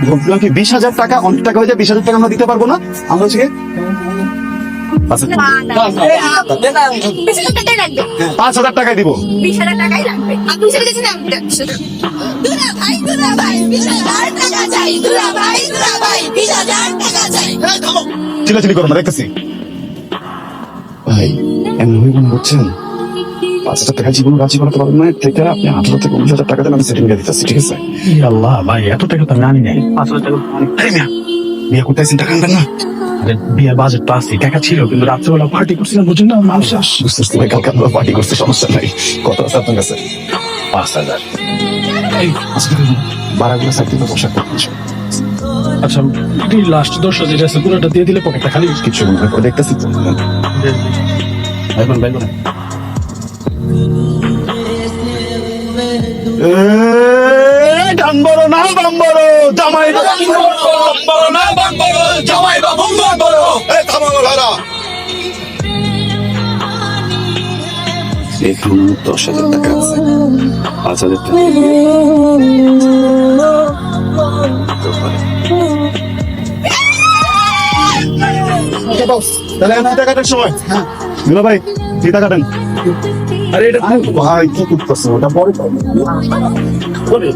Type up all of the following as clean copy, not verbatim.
বলছিলাম কি 20,000 টাকা অনেক টাকা হয়ে যায়, 20,000 টাকা আমরা দিতে পারবো না। আমরা হচ্ছে 5,000 টাকায় দিব। 20,000 টাকাই লাগবে। আপনি সেটা দেখেন দুলা ভাই 20,000 টাকা চাই, দুলা ভাই 20,000 টাকা চাই। চিল্লাচিল্লি করো না, দেখতেছি ভাই এমন হয়ে মনে করছেন 5,000 টাকা জীবন রাজি করাতে পারবেন না। থেকে আপনি 18 থেকে 19,000 টাকা দেন, আমি সেটিং দিয়ে দিতেছি, ঠিক আছে? আল্লাহ ভাই, এত টাকা তো আমি আনি নাই। 5,000 টাকা বিয়ে করতে আসছেন, টাকা আনবেন না? বিয়ের বাজেট তো আছে, টাকা ছিল, কিন্তু রাত্রেবেলা পার্টি করছিলাম, বুঝুন না মানুষ। বুঝতেছি ভাই, কালকে আমরা পার্টি করতে, সমস্যা নাই। কত আছে আপনার কাছে? 5,000। বারাগুলো সাইকেল পোশাক করতেছি। আচ্ছা, লাস্ট 10,000 যেটা আছে পুরোটা দিয়ে দিলে পকেটটা খালি। কিছু মনে হয় দেখতেছি তো। ভাইবেন ভাইবেন ডাম্বরো না বাম্বরো, জামাই ডাম্বরো না বাম্বরো, জামাই বাবু বাম্বরো। এই থামো ভাইরা, এখানে 10,000 টাকা আছে, 5,000 টাকা টাকাটার সময়। দুলা ভাই ফিতা কাটেন। আরে এটা ভাই কি করতেছে, ওটা পরে বলে।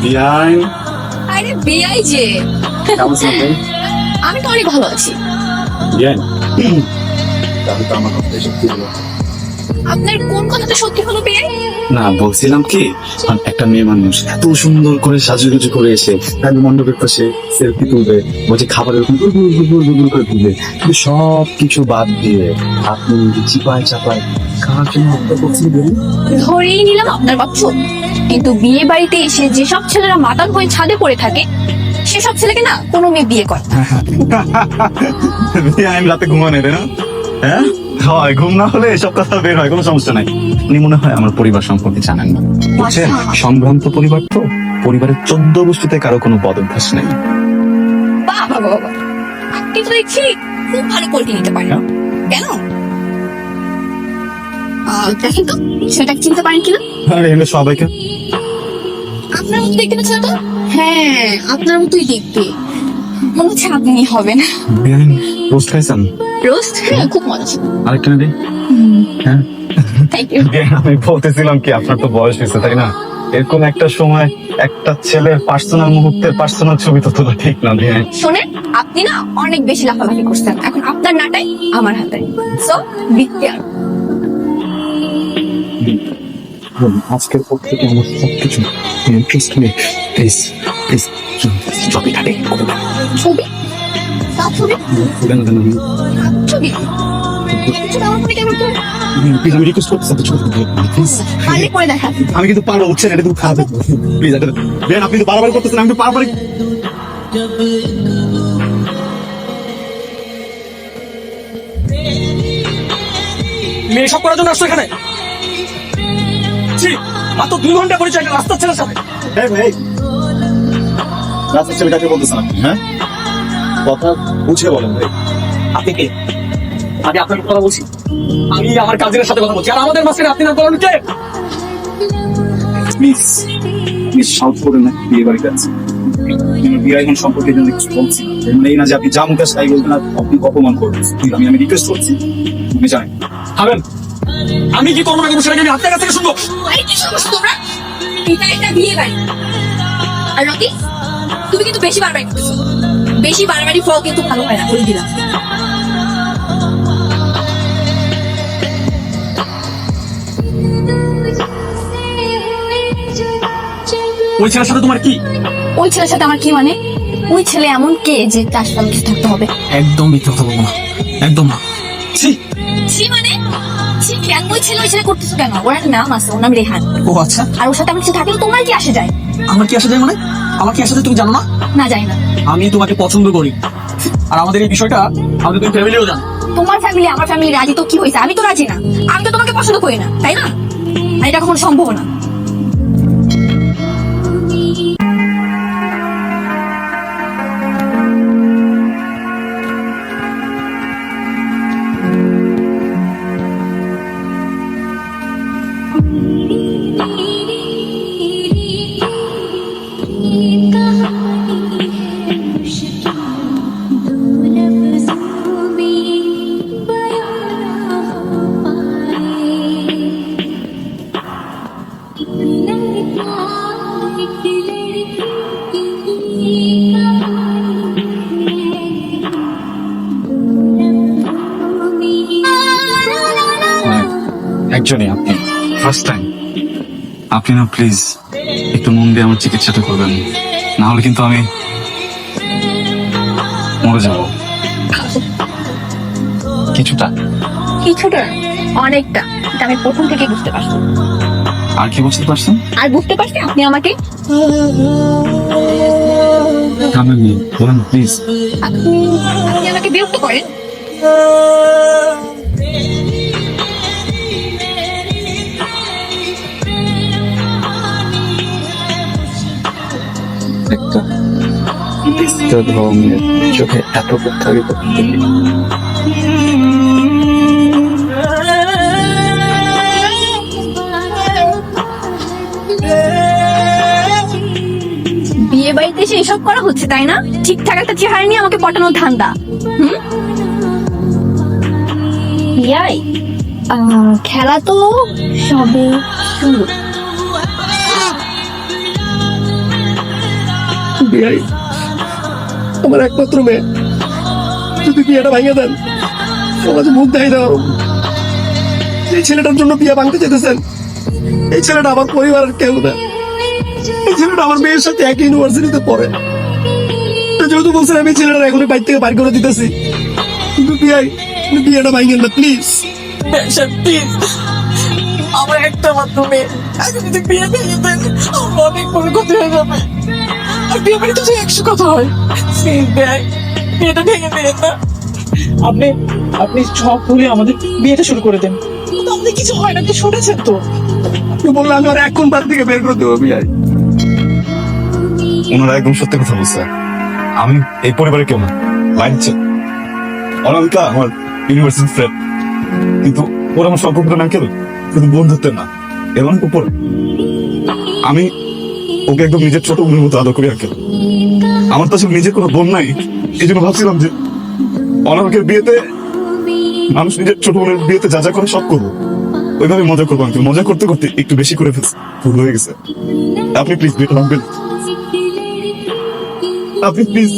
বিআই, আরে বিআই যে, কেমন আছেন ভাই? আমি তো অনেক ভালো আছি। বিআই তাহলে তো আমার কথা সত্যি হলো। আপনার কোন কথাটা সত্যি হলো বিআই? না বলছিলাম কি, একটা মেয়ে মানুষ এত সুন্দর করে সাজুগুজু করে এসে তার মণ্ডপের পাশে সেলফি তুলবে, বলছে খাবার এরকম করে তুলবে, কিন্তু সব কিছু বাদ দিয়ে আপনি চিপায় চাপায় কার জন্য অর্ডার করছেন বলুন? ধরেই নিলাম আপনার বাচ্চু, কিন্তু বিয়ে বাড়িতে এসে যেসব ছেলেরা মাতাল হয়ে ছাদে পড়ে থাকে, সেসব ছেলেকে না কোনো মেয়ে বিয়ে করে না। আমি রাতে ঘুমানো দেয় না? হ্যাঁ হয়, ঘুম না হলে এসব কথা বের হয়, কোনো সমস্যা নাই। উনি মনে হয় আমার পরিবার সম্পর্কে জানেন না, বুঝছেন? সম্ভ্রান্ত পরিবার তো, পরিবারের 14 গোষ্ঠীতে কারো কোনো বদভ্যাস নেই। বাবা বাবা, আপনি তো দেখছি খুব ভালো পোল্ট্রি নিতে পারেন। কেন দেখেন তো সেটা চিনতে পারেন কিনা? আরে এগুলো সবাইকে আপনার মতো দেখতে না ছেলেটা? হ্যাঁ আপনার মতোই দেখতে, মনে হচ্ছে আপনি হবেন। রোস্ট খাইছেন? রোস্ট? হ্যাঁ খুব মজা ছিল। আরেকটা নেবে? হ্যাঁ থ্যাংক ইউ। আমি বলতেছিলাম কি, আপনার তো বয়স হয়েছে তাই না? এরকম একটা সময় একটা ছেলের পার্সোনাল মুহূর্তের পার্সোনাল ছবি তো তোলা ঠিক না। শোনেন, আপনি না অনেক বেশি লাফালাফি করছেন, এখন আপনার নাটাই আমার হাতে। So be care. আজকের পর থেকে আমার সবকিছু ইন্টারেস্ট নেই, প্লিজ প্লিজ ছবি কাটে। ছবি? কার ছবি? ছবি? ছবি আমার ফোনে কেমন করে? প্লিজ আমি রিকোয়েস্ট করতেছি, ছবি প্লিজ। পারলে করে দেখা। আমি কিন্তু পারবো, বুঝছেন? এটা কিন্তু খারাপ, প্লিজ দেন। আপনি তো বারবার করতেছেন, আমি তো বারবার। মেয়ে সব করার জন্য আসছো এখানে? মাত্র 2 ঘন্টা পরিচয় একটা রাস্তার ছেলের সাথে। রাস্তার ছেলে কাকে বলতেছেন আপনি? হ্যাঁ, কথা বুঝে বলেন ভাই। আপনি কে? আমি আপনার কথা বলছি, আমি আমার কাজিনের সাথে কথা বলছি, আর আমাদের মাঝখানে আপনি না বলেন কে? প্লিজ প্লিজ শাউট করেন না, বিয়ে বাড়িতে আছে। বিয়ে এখন সম্পর্কে জন্য কিছু বলছি না, এই না যে আপনি যা মুখে তাই বলবেন, আর আপনি অপমান করবেন। আমি রিকোয়েস্ট করছি, আপনি জানেন। খাবেন? আমি কি করবো না করবো সেটাকে আমি আপনার কাছ থেকে শুনবো? আরে কি সমস্যা তোমরা? এটা একটা বিয়ে বাড়ি। আর রকি, তুমি কিন্তু বেশি বারবারই করতেছো। বেশি বারবারই ফল কিন্তু ভালো হয় না, বলে দিলাম। ওই ছেলের সাথে তোমার কি? ওই ছেলের সাথে আমার কি মানে? ওই ছেলে এমন কে যে তার সাথে কিছু থাকতে হবে? একদম মিথ্যা কথা বলবো না, একদম না। ছি মানে? ছি কেন? ওই ছেলে করতেছো কেন? ওর একটা নাম আছে, ওর নাম রেহান। ও আচ্ছা, আর ওর সাথে আমার কিছু থাকলে তোমার কি আসে যায়? আমার কি আসা যায় মানে? আমার কি আসা যায় তুমি জানো না? না জানি না। আমি তোমাকে পছন্দ করি, আর আমাদের এই বিষয়টা আমাদের দুই ফ্যামিলিও জানে। তোমার ফ্যামিলি আমার ফ্যামিলি রাজি তো কি হয়েছে? আমি তো রাজি না। আমি তো তোমাকে পছন্দ করি না, তাই না? আর এটা কখনো সম্ভব না। একজনই আপনি, ফার্স্ট টাইম। আপনি না প্লিজ একটু মন দিয়ে আমার চিকিৎসাটা করবেন, না হলে কিন্তু আমি মরে যাব। কিছুটা কিছুটা অনেকটা, এটা আমি প্রথম থেকে বুঝতে পারছি। আর কি বুঝতে পারছেন? আর বুঝতে পারছি আপনি আমাকে কামেনি বলেন প্লিজ। আপনি আপনি আমাকে বিরক্ত করেন। একটা বিস্তৃত ধরনের চোখে এত প্রত্যাহিত বিয়ে বাড়িতে এসে এসব করা হচ্ছে তাই না? ঠিকঠাক একটা চেহারা নিয়ে আমাকে পটানোর ধান্দা। বিয়াই খেলা তো সবে শুরু। বিয়াই আমার একমাত্র মেয়ে, যদি বিয়েটা ভাঙিয়ে দেন সমাজে মুখ দেখাই দাও। এই ছেলেটার জন্য বিয়ে ভাঙতে যেতেছেন, এই ছেলেটা আমার পরিবারের কেউ না। এই ছেলেটা আমার মেয়ের সাথে একই ইউনিভার্সিটিতে পড়ে। তো যেহেতু বলছেন আমি ছেলেটা এখনই বাইর থেকে বাইর করে দিতেছি, কিন্তু বিয়াই বিয়েটা ভাঙিয়েন না প্লিজ। আমার একটা মাত্র মেয়ে, এখন যদি বিয়ে ভেঙে দেন আমার অনেক বড় ক্ষতি হয়ে যাবে। আর বিয়ে বাড়িতে তো 100 কথা হয়। প্লিজ দেয়, বিয়েটা ভেঙে দেন না। আপনি আপনি সব ভুলে আমাদের বিয়েটা শুরু করে দেন। কিন্তু আমাদের কিছু হয় না, কি শুনেছেন তো? আপনি বললে আমি আর এখন বাড়ি থেকে বের করে দেবো বিয়াই। ওনারা একদম সত্যি কথা বলছে। আমি এই পরিবারের কেউ না, লাগছে অনামিকা আমার ইউনিভার্সিটি ফ্রেন্ড, কিন্তু ওরা আমার সম্পর্কটা না কেন কিন্তু বন্ধুত্বের না, এর অনেক উপর। আমি ওকে একদম নিজের ছোট বোনের মতো আদর করি আর কেন। আমার তো আসলে নিজের কোনো বোন নাই, এই জন্য ভাবছিলাম যে অনামিকের বিয়েতে মানুষ নিজের ছোট বোনের বিয়েতে যা যা করে সব করবো, ওইভাবে মজা করবো। আঙ্কেল মজা করতে করতে একটু বেশি করে ফেলছি, ভুল হয়ে গেছে। আপনি প্লিজ বিয়েটা ভাঙবেন, আপনি প্লিজ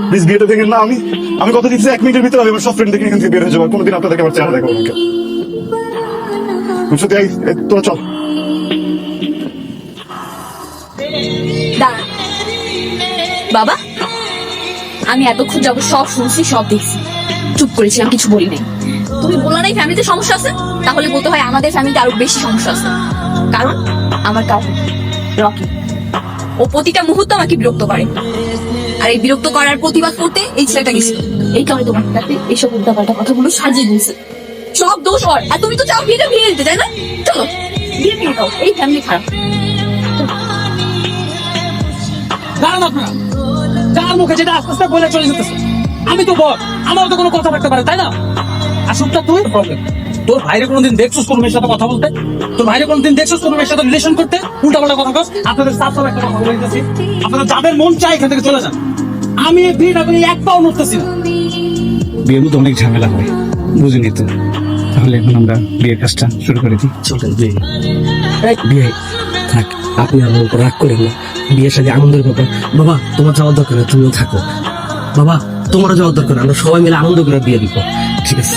প্লিজ বিয়েটা দেখেন না। আমি কথা দিচ্ছি 1 মিনিটের ভিতরে আমি আমার সব ফ্রেন্ড দেখে এখান থেকে বের হয়ে যাবো। কোনোদিন আপনাদেরকে আমার চেহারা দেখাবো না। সত্যি তোরা চল। দাঁড়ান বাবা, আমি এতক্ষণ যাবো সব শুনছি, সব দেখছি, চুপ করেছিলাম, কিছু বলি নাই। তুমি বললা নাই ফ্যামিলিতে সমস্যা আছে, তাহলে বলতে হয় আমাদের ফ্যামিলিতে আরো বেশি সমস্যা আছে। কারণ আমার কাউকে রকি, ও প্রতিটা মুহূর্তে আমাকে বিরক্ত করে। আর এই বিরক্ত করার প্রতিবাদ করতে এই ছেলেটা গেছিল। এই কারণে তোমার কাছে এইসব উল্টাপাল্টা কথাগুলো সাজিয়ে দিয়েছে। সব দোষ ওর। আর তুমি তো চাও বিয়েটা ভেঙে দিতে, তাই না? চলো বিয়ে ভেঙে দাও, এই ফ্যামিলি খারাপ। দাঁড়ান আপনারা, যার মুখে যেটা আস্তে আস্তে বলে চলে যেতেছে। আমি তো বল, আমারও তো কোনো কথা রাখতে পারে, তাই না? আসলটা তুই প্রবলেম। তোর ভাইরে কোনোদিন দেখছিস কোনো মেয়ের সাথে কথা বলতে? তোর ভাইরে কোনোদিন দেখছিস কোনো মেয়ের সাথে রিলেশন করতে? উল্টা পাল্টা কথা কস। আপনাদের সাথে একটা কথা বলতেছি, আপনারা যাদের মন চায় এখান থেকে চলে যান। আমি এই বিয়েটা করে এক পাও নড়তেছি না। বিয়ের তো অনেক ঝামেলা হয়, বুঝিনি তো। তাহলে এখন আমরা বিয়ের কাজটা শুরু করে দিই। চলেন বিয়ে থাক, আপনি আমার উপর রাগ করেন না। বিয়ের সাথে আনন্দের ব্যাপার। বাবা তোমার যাওয়ার দরকার নেই, তুমিও থাকো। বাবা তোমারও যাওয়ার দরকার, আমরা সবাই মিলে আনন্দ করে বিয়ে দিব, ঠিক আছে?